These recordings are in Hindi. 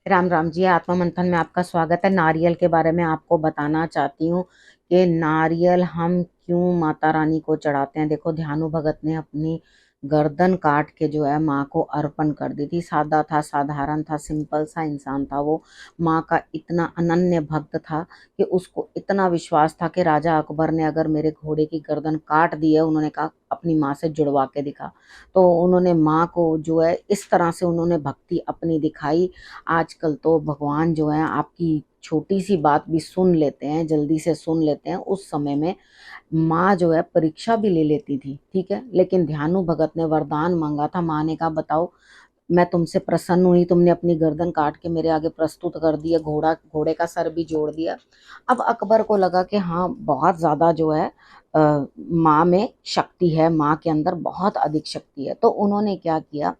राम राम जी। आत्मा मंथन में आपका स्वागत है। नारियल के बारे में आपको बताना चाहती हूँ कि नारियल हम क्यों माता रानी को चढ़ाते हैं। देखो, ध्यानु भगत ने अपनी गर्दन काट के जो है माँ को अर्पण कर दी थी। सादा था, साधारण था, सिंपल सा इंसान था वो। माँ का इतना अनन्य भक्त था कि उसको इतना विश्वास था कि राजा अकबर ने अगर मेरे घोड़े की गर्दन काट दी है, उन्होंने कहा अपनी माँ से जुड़वा के दिखा। तो उन्होंने माँ को जो है इस तरह से उन्होंने भक्ति अपनी दिखाई। आजकल तो भगवान जो है आपकी छोटी सी बात भी सुन लेते हैं, जल्दी से सुन लेते हैं। उस समय में माँ जो है परीक्षा भी ले लेती थी, ठीक है। लेकिन ध्यानु भगत ने वरदान मांगा था। माँ ने कहा बताओ, मैं तुमसे प्रसन्न हुई, तुमने अपनी गर्दन काट के मेरे आगे प्रस्तुत कर दिया, घोड़े का सर भी जोड़ दिया। अब अकबर को लगा कि हाँ, बहुत ज्यादा जो है माँ में शक्ति है, माँ के अंदर बहुत अधिक शक्ति है। तो उन्होंने क्या किया,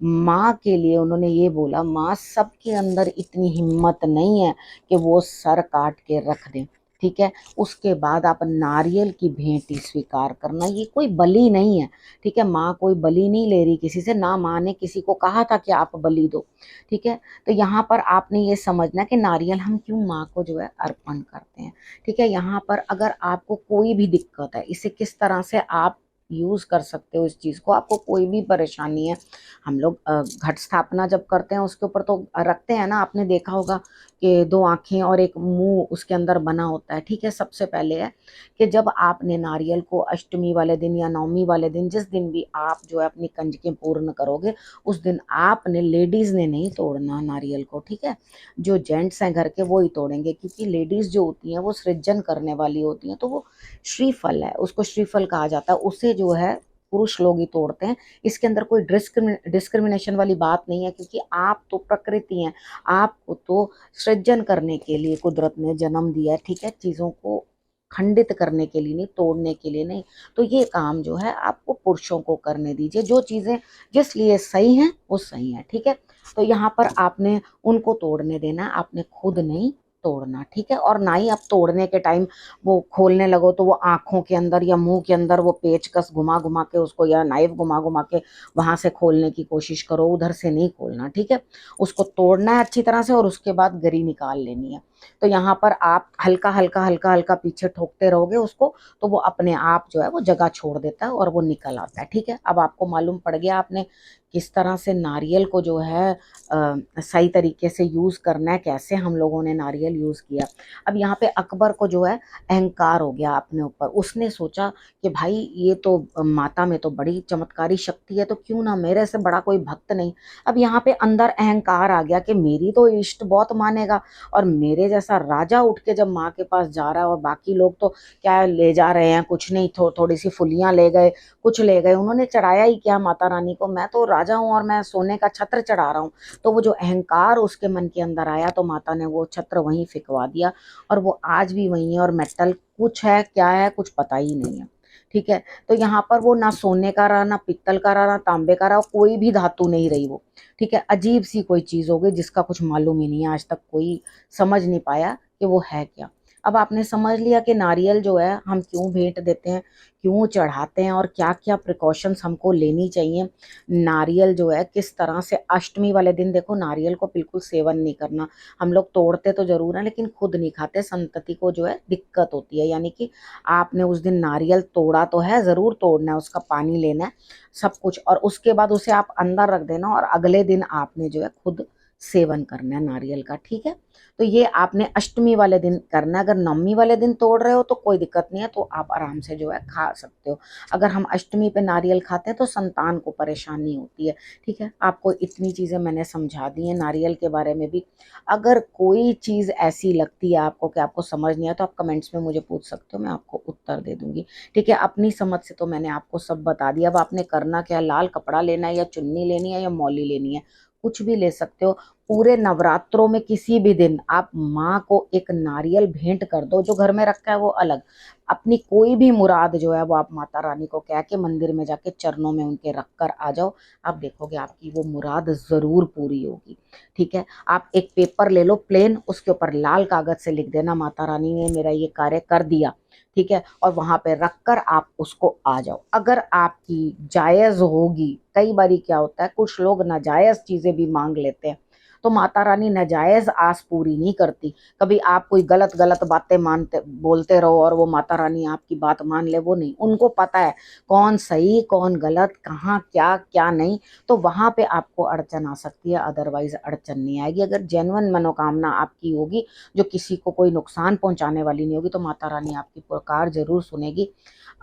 माँ के लिए उन्होंने ये बोला, माँ सबके अंदर इतनी हिम्मत नहीं है कि वो सर काट के रख दें, ठीक है। उसके बाद आप नारियल की भेंट स्वीकार करना, ये कोई बलि नहीं है, ठीक है। माँ कोई बलि नहीं ले रही किसी से, ना माँ ने किसी को कहा था कि आप बलि दो, ठीक है। तो यहाँ पर आपने ये समझना कि नारियल हम क्यों माँ को जो है अर्पण करते हैं, ठीक है। यहाँ पर अगर आपको कोई भी दिक्कत है, इसे किस तरह से आप यूज कर सकते हो, इस चीज को, आपको कोई भी परेशानी है। हम लोग घट स्थापना जब करते हैं उसके ऊपर तो रखते हैं ना, आपने देखा होगा कि दो आंखें और एक मुंह उसके अंदर बना होता है, ठीक है। सबसे पहले है कि जब आपने नारियल को अष्टमी वाले दिन या नवमी वाले दिन, जिस दिन भी आप जो है अपनी कंजकें पूर्ण करोगे, उस दिन आपने, लेडीज ने नहीं तोड़ना नारियल को, ठीक है। जो जेंट्स हैं घर के वो ही तोड़ेंगे, क्योंकि लेडीज जो होती हैं वो सृजन करने वाली होती हैं। तो वो श्रीफल है, उसको श्रीफल कहा जाता है, उसे जो है पुरुष लोग ही तोड़ते हैं। इसके अंदर कोई डिस्क्रिमिनेशन वाली बात नहीं है, क्योंकि आप तो प्रकृति हैं, आपको तो सृजन करने के लिए कुदरत ने जन्म दिया है, ठीक है। चीजों को खंडित करने के लिए नहीं, तोड़ने के लिए नहीं। तो ये काम जो है आपको पुरुषों को करने दीजिए। जो चीजें जिस लिए सही हैं वो सही है, ठीक है। तो यहाँ पर आपने उनको तोड़ने देना, आपने खुद नहीं तोड़ना, ठीक है। और ना ही आप तोड़ने के टाइम वो खोलने लगो तो वो आंखों के अंदर या मुंह के अंदर वो पेचकस घुमा घुमा के उसको, या नाइफ घुमा घुमा के वहां से खोलने की कोशिश करो, उधर से नहीं खोलना, ठीक है। उसको तोड़ना है अच्छी तरह से और उसके बाद गरी निकाल लेनी है। तो यहाँ पर आप हल्का हल्का हल्का हल्का पीछे ठोकते रहोगे उसको, तो वो अपने आप जो है वो जगह छोड़ देता है और वो निकल आता है, ठीक है। अब आपको मालूम पड़ गया आपने किस तरह से नारियल को जो है सही तरीके से यूज करना है, कैसे हम लोगों ने नारियल यूज किया। अब यहाँ पे अकबर को जो है अहंकार हो गया अपने ऊपर। उसने सोचा कि भाई ये तो माता में तो बड़ी चमत्कारी शक्ति है, तो क्यों ना मेरे से बड़ा कोई भक्त नहीं। अब यहाँ पे अंदर अहंकार आ गया कि मेरी तो इष्ट बहुत मानेगा, और मेरे जैसा राजा उठ के जब माँ के पास जा रहा है, और बाकी लोग तो क्या ले जा रहे हैं, कुछ नहीं, थोड़ी सी फुलियां ले गए, कुछ ले गए, उन्होंने चढ़ाया ही क्या माता रानी को, मैं तो राजा हूँ और मैं सोने का छत्र चढ़ा रहा हूँ। तो वो जो अहंकार उसके मन के अंदर आया, तो माता ने वो छत्र वहीं फिकवा दिया, और वो आज भी वहीं है। और मेटल कुछ है, क्या है, कुछ पता ही नहीं है, ठीक है। तो यहाँ पर वो ना सोने का रहा, ना पित्तल का रहा, ना तांबे का रहा, कोई भी धातु नहीं रही वो, ठीक है। अजीब सी कोई चीज हो गई जिसका कुछ मालूम ही नहीं है, आज तक कोई समझ नहीं पाया कि वो है क्या। अब आपने समझ लिया कि नारियल जो है हम क्यों भेंट देते हैं, क्यों चढ़ाते हैं, और क्या क्या प्रिकॉशंस हमको लेनी चाहिए। नारियल जो है किस तरह से अष्टमी वाले दिन, देखो नारियल को बिल्कुल सेवन नहीं करना। हम लोग तोड़ते तो जरूर हैं लेकिन खुद नहीं खाते, संतति को जो है दिक्कत होती है। यानी कि आपने उस दिन नारियल तोड़ा तो है, जरूर तोड़ना है, उसका पानी लेना है, सब कुछ, और उसके बाद उसे आप अंदर रख देना, और अगले दिन आपने जो है खुद सेवन करना है नारियल का, ठीक है। तो ये आपने अष्टमी वाले दिन करना है। अगर नवमी वाले दिन तोड़ रहे हो तो कोई दिक्कत नहीं है, तो आप आराम से जो है खा सकते हो। अगर हम अष्टमी पे नारियल खाते हैं तो संतान को परेशानी होती है, ठीक है। आपको इतनी चीजें मैंने समझा दी हैं नारियल के बारे में भी। अगर कोई चीज ऐसी लगती है आपको कि आपको समझ नहीं है, तो आप कमेंट्स में मुझे पूछ सकते हो, मैं आपको उत्तर दे दूंगी, ठीक है। अपनी समझ से तो मैंने आपको सब बता दिया। अब आपने करना क्या है, लाल कपड़ा लेना है, या चुन्नी लेनी है, या मौली लेनी है, कुछ भी ले सकते हो। पूरे नवरात्रों में किसी भी दिन आप माँ को एक नारियल भेंट कर दो, जो घर में रखा है वो अलग। अपनी कोई भी मुराद जो है वो आप माता रानी को कह के मंदिर में जाके चरणों में उनके रख कर आ जाओ, आप देखोगे आपकी वो मुराद जरूर पूरी होगी, ठीक है। आप एक पेपर ले लो प्लेन, उसके ऊपर लाल कागज से लिख देना माता रानी ने मेरा ये कार्य कर दिया, ठीक है। और वहां पे रखकर आप उसको आ जाओ। अगर आपकी जायज होगी, कई बारी क्या होता है कुछ लोग नाजायज चीजें भी मांग लेते हैं, तो माता रानी नाजायज आस पूरी नहीं करती। कभी आप कोई गलत गलत बातें मानते बोलते रहो और वो माता रानी आपकी बात मान ले, वो नहीं। उनको पता है कौन सही कौन गलत, कहाँ क्या क्या नहीं। तो वहां पे आपको अड़चन आ सकती है, अदरवाइज अड़चन नहीं आएगी। अगर जेन्युइन मनोकामना आपकी होगी जो किसी को कोई नुकसान पहुंचाने वाली नहीं होगी, तो माता रानी आपकी पुकार जरूर सुनेगी।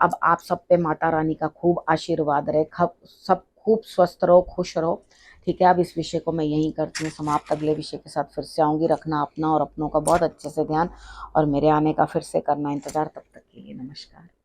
अब आप सब पे माता रानी का खूब आशीर्वाद रहे, सब खूब स्वस्थ रहो, खुश रहो। ठीक है, अब इस विषय को मैं यहीं करती हूँ समाप्त। अगले विषय के साथ फिर से आऊंगी। रखना अपना और अपनों का बहुत अच्छे से ध्यान, और मेरे आने का फिर से करना इंतजार। तब तक के लिए नमस्कार।